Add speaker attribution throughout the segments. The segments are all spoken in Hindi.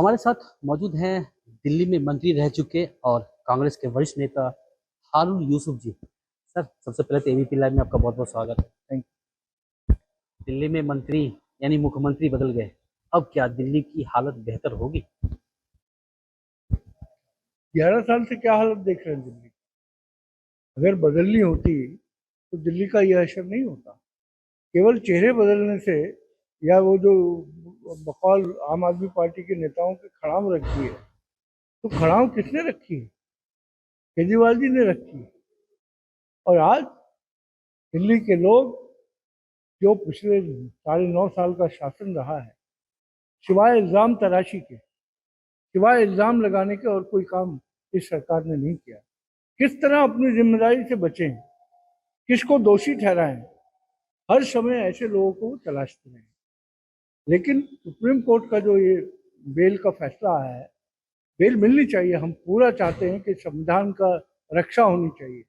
Speaker 1: हमारे साथ मौजूद हैं दिल्ली में मंत्री रह चुके और कांग्रेस के वरिष्ठ नेता हारून यूसुफ जी। सर, सबसे पहले तो एबीपी लाइव में आपका बहुत बहुत स्वागत है।
Speaker 2: थैंक
Speaker 1: दिल्ली में मंत्री यानी मुख्यमंत्री बदल गए, अब क्या दिल्ली की हालत बेहतर होगी?
Speaker 2: 11 साल से क्या हालत देख रहे हैं दिल्ली की। अगर बदलनी होती तो दिल्ली का यह असर नहीं होता। केवल चेहरे बदलने से या वो जो बकौल आम आदमी पार्टी के नेताओं की खड़ाम रखी है, तो खड़ाम किसने रखी है? केजरीवाल जी ने रखी है। और आज दिल्ली के लोग, जो पिछले 9.5 साल का शासन रहा है, सिवाय इल्जाम तराशी के, सिवाय इल्जाम लगाने के और कोई काम इस सरकार ने नहीं किया। किस तरह अपनी जिम्मेदारी से बचें, किसको दोषी ठहराएं, हर समय ऐसे लोगों को तलाशते रहे। लेकिन सुप्रीम कोर्ट का जो ये बेल का फैसला आया है, बेल मिलनी चाहिए। हम पूरा चाहते हैं कि संविधान का रक्षा होनी चाहिए,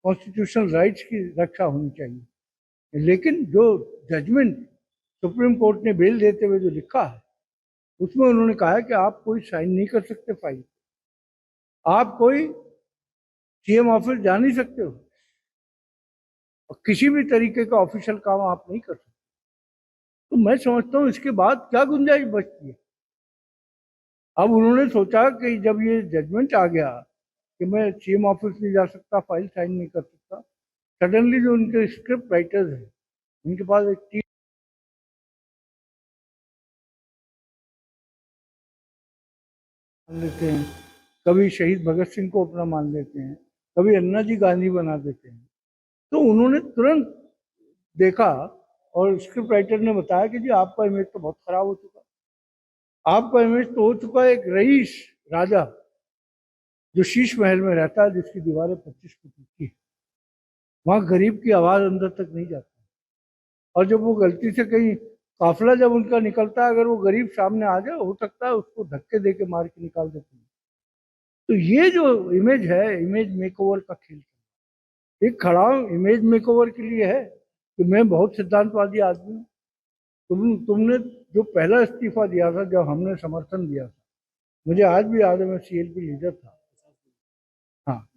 Speaker 2: कॉन्स्टिट्यूशनल राइट्स की रक्षा होनी चाहिए। लेकिन जो जजमेंट सुप्रीम कोर्ट ने बेल देते हुए जो लिखा है, उसमें उन्होंने कहा है कि आप कोई साइन नहीं कर सकते फाइल, आप कोई सीएम ऑफिस जा नहीं सकते हो, और किसी भी तरीके का ऑफिशियल काम आप नहीं कर सकते। तो मैं समझता हूँ इसके बाद क्या गुंजाइश बचती है। अब उन्होंने सोचा कि जब ये जजमेंट आ गया कि मैं सीएम ऑफिस नहीं जा सकता, फाइल साइन नहीं कर सकता, सडनली जो उनके स्क्रिप्ट राइटर्स हैं, उनके पास एक टीम मान लेते हैं, कभी शहीद भगत सिंह को अपना मान लेते हैं, कभी अन्ना जी गांधी बना देते हैं। तो उन्होंने तुरंत देखा और स्क्रिप्ट राइटर ने बताया कि जी आपका इमेज तो बहुत खराब हो चुका, आपका इमेज तो हो चुका है एक रईस राजा जो शीश महल में रहता है, जिसकी दीवारें 25 फुट ऊंची है। वहां गरीब की आवाज अंदर तक नहीं जाती। और जब वो गलती से कहीं काफिला जब उनका निकलता है, अगर वो गरीब सामने आ जाए, हो सकता है उसको धक्के दे के मार के निकाल देते हैं। तो ये जो इमेज है, इमेज मेकओवर का खेल, एक खड़ा इमेज मेकओवर के लिए है कि मैं बहुत सिद्धांतवादी आदमी हूँ। तुमने जो पहला इस्तीफा दिया था, जब हमने समर्थन दिया था, मुझे आज भी याद है, मैं सीएलपी लीडर था। हाँ,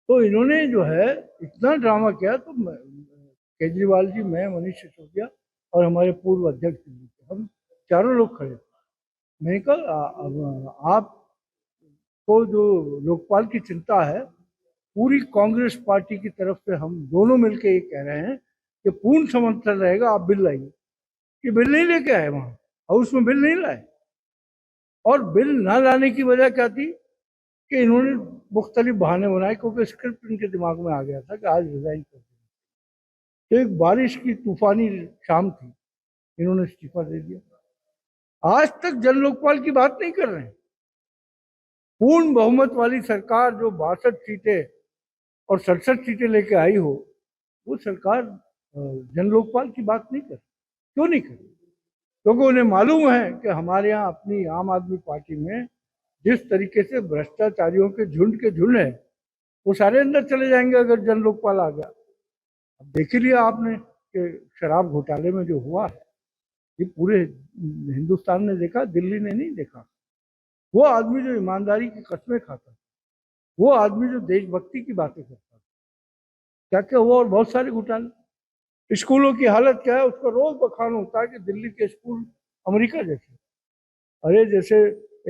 Speaker 2: तो इन्होंने जो है इतना ड्रामा किया। तो केजरीवाल जी, मैं, मनीष सिसोदिया और हमारे पूर्व अध्यक्ष दिल्ली के, हम चारों लोग खड़े थे। मैंने कहा आपको जो लोकपाल की चिंता है, पूरी कांग्रेस पार्टी की तरफ से हम दोनों मिलकर ये कह रहे हैं कि पूर्ण समर्थन रहेगा, आप बिल लाइए। ये बिल नहीं लेके आए, वहां हाउस में बिल नहीं लाए। और बिल ना लाने की वजह क्या थी कि इन्होंने मुख्तलिफ बहाने बनाए, क्योंकि स्क्रिप्ट इनके दिमाग में आ गया था कि आज रिजाइन कर देंगे। तो एक बारिश की तूफानी शाम थी, इन्होंने इस्तीफा दे दिया। आज तक जन लोकपाल की बात नहीं कर रहे हैं। पूर्ण बहुमत वाली सरकार जो 62 सीटें और 67 सीटें लेके आई हो, वो सरकार जन लोकपाल की बात नहीं कर। क्यों नहीं कर? क्योंकि उन्हें मालूम है कि हमारे यहाँ अपनी आम आदमी पार्टी में जिस तरीके से भ्रष्टाचारियों के झुंड है, वो सारे अंदर चले जाएंगे अगर जन लोकपाल आ गया। अब देख ही लिया आपने कि शराब घोटाले में जो हुआ है, ये पूरे हिंदुस्तान ने देखा, दिल्ली ने नहीं देखा। वो आदमी जो ईमानदारी की कस्में खाता, वो आदमी जो देशभक्ति की बातें करता, क्या क्या हुआ। और बहुत सारे घोटाले। स्कूलों की हालत क्या है, उसका रोज बखान होता है कि दिल्ली के स्कूल अमेरिका जैसे। अरे जैसे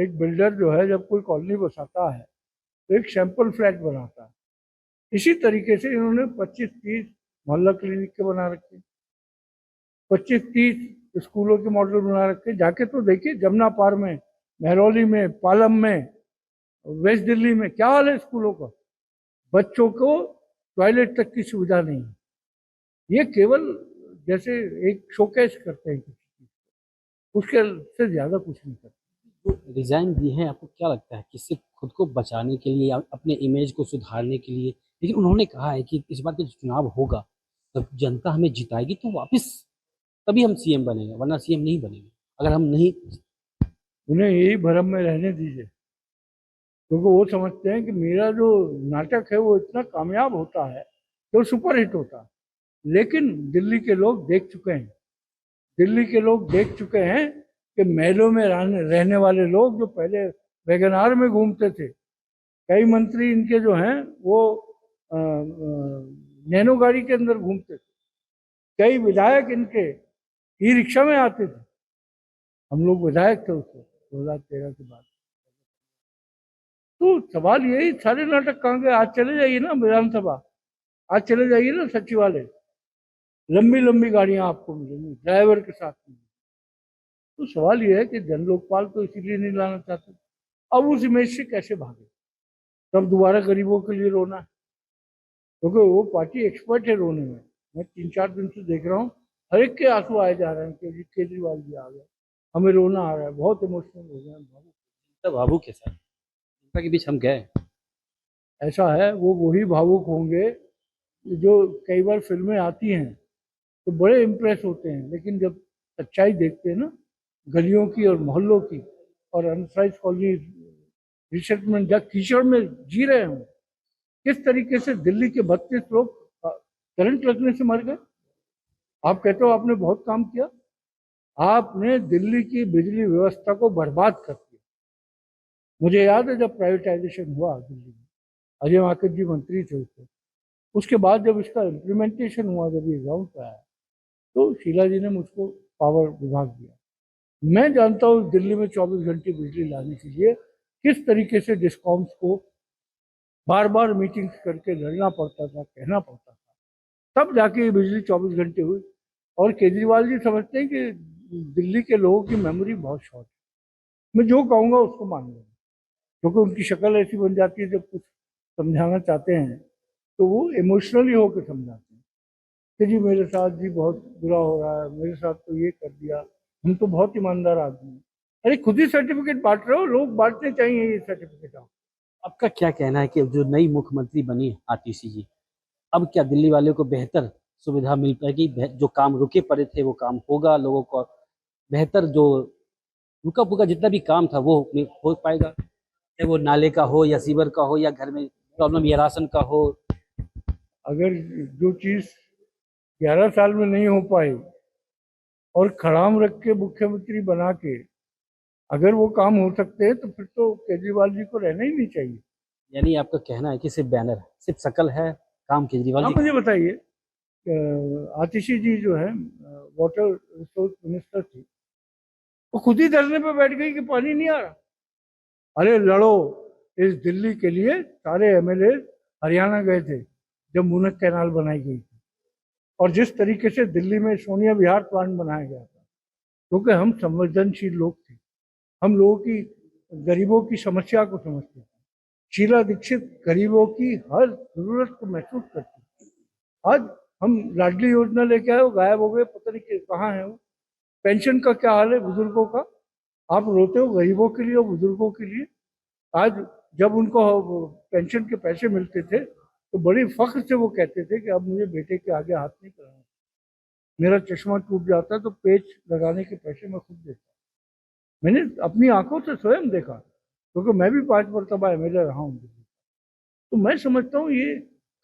Speaker 2: एक बिल्डर जो है, जब कोई कॉलोनी बसाता है तो एक सैंपल फ्लैट बनाता है, इसी तरीके से इन्होंने 25-30 मोहल्ला क्लिनिक के बना रखे, 25-30 स्कूलों के मॉडल बना रखे। जाके तो देखिए, जमुना पार में, महरौली में, पालम में, वेस्ट दिल्ली में क्या हाल है स्कूलों का। बच्चों को टॉयलेट तक की सुविधा नहीं है। ये केवल जैसे एक शोकेस करते हैं किसी चीज को, उसके से ज्यादा कुछ नहीं करते।
Speaker 1: जो रिजाइन दिए हैं, आपको क्या लगता है कि सिर्फ खुद को बचाने के लिए या अपने इमेज को सुधारने के लिए? लेकिन उन्होंने कहा है कि इस बार का जो चुनाव होगा, जब जनता हमें जिताएगी तो वापस तभी हम सीएम बनेंगे, वरना सीएम नहीं बनेंगे अगर हम नहीं।
Speaker 2: उन्हें यही भरम में रहने दीजिए, क्योंकि वो समझते हैं कि मेरा जो नाटक है वो इतना कामयाब होता है कि वो सुपरहिट होता है। लेकिन दिल्ली के लोग देख चुके हैं, दिल्ली के लोग देख चुके हैं कि महलों में रहने वाले लोग जो पहले वैगनार में घूमते थे, कई मंत्री इनके जो हैं वो नैनो गाड़ी के अंदर घूमते थे, कई विधायक इनके ई रिक्शा में आते थे। हम लोग विधायक थे उसको 2013 के बाद। तो सवाल यही, सारे नाटक कहाँ गए? आज चले जाइए ना विधानसभा, आज चले जाइए ना सचिवालय, लंबी लंबी गाड़ियां आपको मिलेंगी ड्राइवर के साथ में। तो सवाल यह है कि जन लोकपाल तो इसीलिए नहीं लाना चाहते। अब उस इमेज से कैसे भागे? तब दोबारा गरीबों के लिए रोना है, क्योंकि वो पार्टी एक्सपर्ट है रोने में। मैं 3-4 दिन से देख रहा हूँ, हर एक के आंसू आए जा रहे हैं कि केजरीवाल जी आ गए, हमें रोना आ रहा है, बहुत इमोशनल हो गए हैं, भावुक।
Speaker 1: तब भावुक के साथ जनता के बीच हम गए।
Speaker 2: ऐसा है, वो वही भावुक होंगे जो कई बार फिल्में आती हैं तो बड़े इम्प्रेस होते हैं, लेकिन जब सच्चाई देखते हैं ना गलियों की और मोहल्लों की, और अनसाइज कॉलोनी रिसेटलमेंट जब कीचड़ में जी रहे हों, किस तरीके से दिल्ली के 32 लोग करंट लगने से मर गए। आप कहते हो आपने बहुत काम किया, आपने दिल्ली की बिजली व्यवस्था को बर्बाद कर दिया। मुझे याद है जब प्राइवेटाइजेशन हुआ दिल्ली में, अजय माकन जी मंत्री थे उसके बाद जब इसका इम्प्लीमेंटेशन हुआ, जब ये ग्राउंड पर आया, तो शीला जी ने मुझको पावर विभाग दिया। मैं जानता हूँ दिल्ली में 24 घंटे बिजली लाने के लिए किस तरीके से डिस्कॉम्स को बार बार मीटिंग्स करके लड़ना पड़ता था, कहना पड़ता था, तब जाके ये बिजली 24 घंटे हुई। और केजरीवाल जी समझते हैं कि दिल्ली के लोगों की मेमोरी बहुत शॉर्ट है, मैं जो कहूँगा उसको मान लूँगा, क्योंकि उनकी शक्ल ऐसी बन जाती है, जब कुछ समझाना चाहते हैं तो वो इमोशनली होकर समझाते हैं कि जी मेरे साथ जी बहुत बुरा हो रहा है, मेरे साथ तो ये कर दिया, हम तो बहुत ईमानदार आदमी हैं। अरे खुद ही सर्टिफिकेट बांट रहे हो, लोग बांटने चाहिए ये सर्टिफिकेट। आप
Speaker 1: आपका क्या कहना है कि जो नई मुख्यमंत्री बनी आतिशी जी, अब क्या दिल्ली वाले को बेहतर सुविधा मिल पाएगी? जो काम रुके पड़े थे वो काम होगा, लोगों को बेहतर जो रुका फुका जितना भी काम था वो हो पाएगा, चाहे वो नाले का हो या सीवर का हो या घर में प्रॉब्लम या राशन का हो।
Speaker 2: अगर जो चीज़ 11 साल में नहीं हो पाई और खड़ाम रख के मुख्यमंत्री बना के अगर वो काम हो सकते हैं, तो फिर तो केजरीवाल जी को रहना ही नहीं चाहिए।
Speaker 1: यानी आपका कहना है कि सिर्फ बैनर है, सिर्फ शकल है, काम केजरीवाल
Speaker 2: आप
Speaker 1: जी
Speaker 2: मुझे बताइए, आतिशी जी जो है वाटर रिसोर्स मिनिस्टर थी, वो खुद ही धरने पे बैठ गई कि पानी नहीं आ रहा। अरे लड़ो, इस दिल्ली के लिए सारे एमएलए हरियाणा गए थे जब मुनक कैनाल बनाई गई थी, और जिस तरीके से दिल्ली में सोनिया विहार प्लांट बनाया गया था, क्योंकि हम संवेदनशील लोग थे, हम लोगों की गरीबों की समस्या को समझते थे। शीला दीक्षित गरीबों की हर जरूरत को महसूस करती थी। आज हम लाडली योजना लेके आए, वो गायब हो गए, पता नहीं कहाँ है वो। पेंशन का क्या हाल है बुजुर्गों का? आप रोते हो गरीबों के लिए और बुजुर्गों के लिए। आज जब उनको पेंशन के पैसे मिलते थे तो बड़ी फख्र से वो कहते थे कि अब मुझे बेटे के आगे हाथ नहीं कराना, मेरा चश्मा टूट जाता है तो पेच लगाने के पैसे मैं खुद देता। मैंने अपनी आंखों से स्वयं देखा, क्योंकि मैं भी 5 मरतबा एमएलए रहा हूँ। तो मैं समझता हूँ ये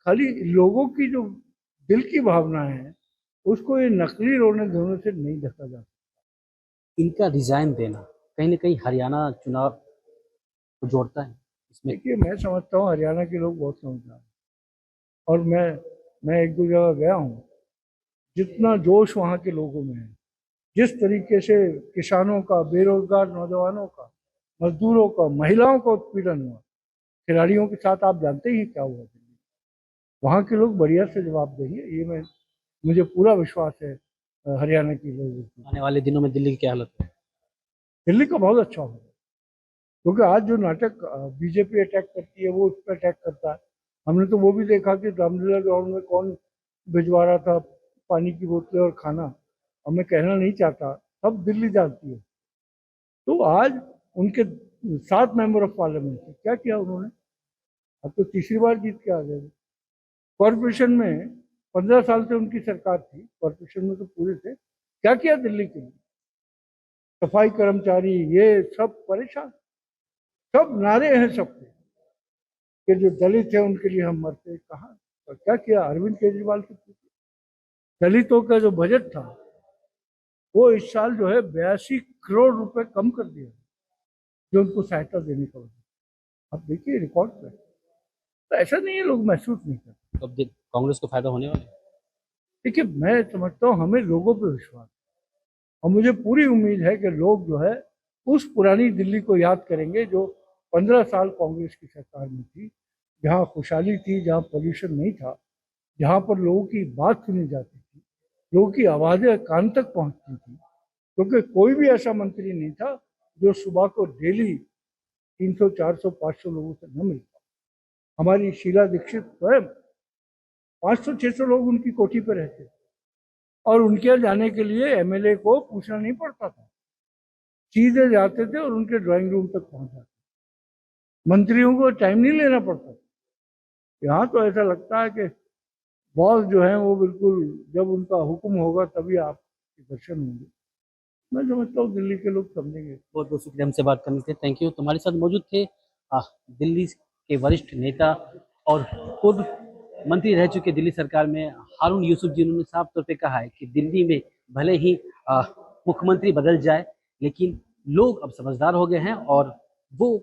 Speaker 2: खाली लोगों की जो दिल की भावना है, उसको ये नकली रोने धोने से नहीं ढका जा सकता।
Speaker 1: इनका रिजाइन देना कहीं ना कहीं हरियाणा चुनाव को जोड़ता है इसमें।
Speaker 2: देखिए, मैं समझता हूँ हरियाणा के लोग बहुत समझदार हैं, और मैं एक दो जगह गया हूँ, जितना जोश वहाँ के लोगों में है, जिस तरीके से किसानों का, बेरोजगार नौजवानों का, मजदूरों का, महिलाओं का उत्पीड़न हुआ, खिलाड़ियों के साथ आप जानते ही क्या हुआ दिल्ली। वहाँ के लोग बढ़िया से जवाब देंगे, ये मैं मुझे पूरा विश्वास है हरियाणा के लोगों की।
Speaker 1: आने वाले दिनों में दिल्ली की क्या हालत है?
Speaker 2: दिल्ली का बहुत अच्छा होगा, क्योंकि आज जो नाटक बीजेपी अटैक करती है वो उस पर अटैक करता है। हमने तो वो भी देखा कि रामलीला ग्राउंड में कौन भिजवा रहा था पानी की बोतलें और खाना, और मैं कहना नहीं चाहता, सब दिल्ली जानती है। तो आज उनके 7 मेंबर ऑफ पार्लियामेंट थे, क्या किया उन्होंने? अब तो तीसरी बार जीत के आ गए। कॉरपोरेशन में 15 साल से उनकी सरकार थी, कॉरपोरेशन में तो पूरे थे, क्या किया दिल्ली के लिए? सफाई कर्मचारी ये सब परेशान, सब नारे हैं सबके कि जो दलित है उनके लिए हम मरते। कहाँ और क्या किया? अरविंद केजरीवाल से पूछिए। दलितों का जो बजट था वो इस साल जो है 82 करोड़ रुपए कम कर दिया जो उनको सहायता देने का वजह। अब देखिए रिकॉर्ड पे, तो ऐसा नहीं है लोग महसूस नहीं करते।
Speaker 1: तो अब कांग्रेस को फायदा होने वाला है।
Speaker 2: देखिए मैं समझता हूँ हमें लोगों पे विश्वास है और मुझे पूरी उम्मीद है कि लोग जो है उस पुरानी दिल्ली को याद करेंगे जो 15 साल कांग्रेस की सरकार में थी, जहाँ खुशहाली थी, जहाँ पोल्यूशन नहीं था, जहाँ पर लोगों की बात सुनी जाती थी, लोगों की आवाज़ें कान तक पहुँचती थी, क्योंकि कोई भी ऐसा मंत्री नहीं था जो सुबह को डेली 300, 400, 500 लोगों से न मिलता। हमारी शीला दीक्षित स्वयं 500, 600 लोग उनकी कोठी पर रहते थे और उनके यहाँ जाने के लिए एमएलए को पूछना नहीं पड़ता था, सीधे जाते थे और उनके ड्राइंग रूम तक पहुंच जाते। मंत्रियों को टाइम नहीं लेना पड़ता। यहाँ तो ऐसा लगता है कि बॉस जो है वो बिल्कुल जब उनका हुक्म होगा तभी आपके दर्शन होंगे। मैं समझता हूँ दिल्ली के लोग समझेंगे।
Speaker 1: बहुत बहुत शुक्रिया हमसे बात करने के लिए, थैंक यू। तुम्हारे साथ मौजूद थे दिल्ली के वरिष्ठ नेता और पूर्व मंत्री रह चुके दिल्ली सरकार में हारून यूसुफ, जिन्होंने साफ तौर पे कहा है कि दिल्ली में भले ही मुख्यमंत्री बदल जाए, लेकिन लोग अब समझदार हो गए हैं और वो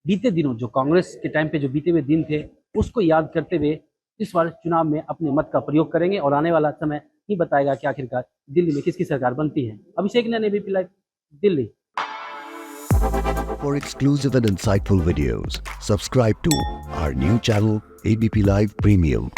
Speaker 1: बीते दिनों जो कांग्रेस के टाइम पे जो बीते हुए दिन थे उसको याद करते हुए इस बार चुनाव में अपने मत का प्रयोग करेंगे और आने वाला समय ही बताएगा कि आखिरकार दिल्ली में किसकी सरकार बनती है। Abhishek Nain, ABP live, Delhi.
Speaker 3: For exclusive and insightful videos, subscribe to our new channel ABP Live Premium.